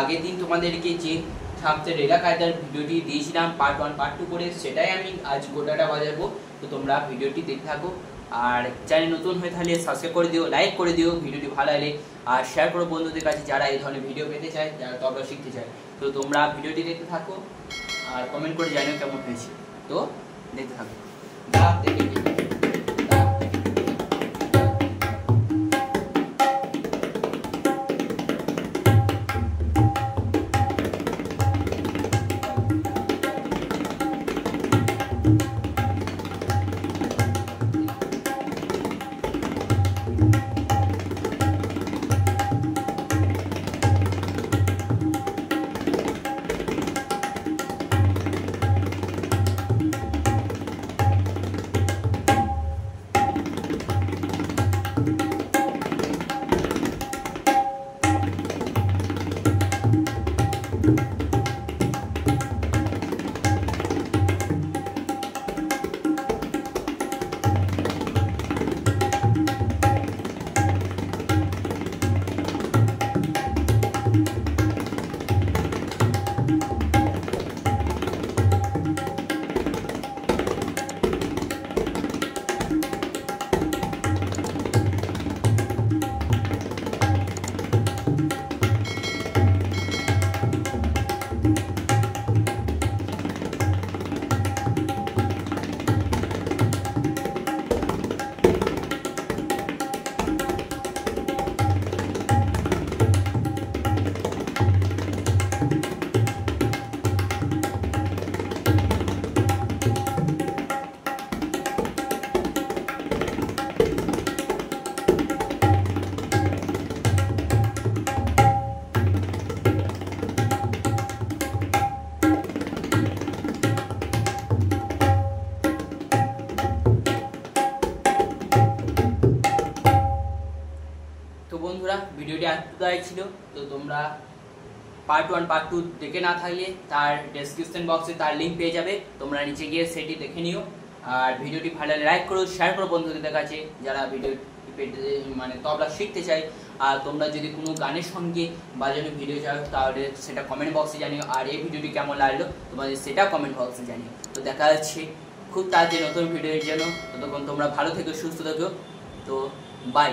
আগের দিন তোমাদেরকে যে থাকতে রেলা কায়দার ভিডিওটি দিয়েছিলাম পার্ট 1 পার্ট 2 করে, সেটাই আমি আজ গোটাটা বাজাবো। তো তোমরা ভিডিওটি দেখতে থাকো, আর চ্যানেল নতুন হয়ে থাকলে সাবস্ক্রাইব করে দিও, লাইক করে দিও ভিডিওটি ভালো লাগলে, আর শেয়ার করো বন্ধুদের কাছে যারা এই ধরনের ভিডিও পেতে চায়, যারা তবলা শিখতে চায়। তো তোমরা ভিডিওটি দেখতে থাকো আর কমেন্ট করে জানিও কেমন হয়েছে। তো দেখতে থাকো। তো বন্ধুরা, ভিডিওটি এতটাই ছিল। তো তোমরা পার্ট 1 পার্ট 2 দেখে না থাকলে তার ডেসক্রিপশন বক্সে তার লিঙ্ক পেয়ে যাবে, তোমরা নিচে গিয়ে সেটি দেখে নিও। আর ভিডিওটি ভালো লাগলে লাইক করো, শেয়ার করো বন্ধুদের কাছে যারা ভিডিও মানে তবলা শিখতে চাই। আর তোমরা যদি কোনো গানের সঙ্গে বাজানো ভিডিও চাও তাহলে সেটা কমেন্ট বক্সে জানিও, আর এই ভিডিওটি কেমন লাগলো তোমাদের সেটা কমেন্ট বক্সে জানিও। তো দেখা যাচ্ছে খুব তাড়াতাড়ি নতুন ভিডিওর জন্য। ততক্ষণ তোমরা ভালো থেকো, সুস্থ থেকো। তো বাই।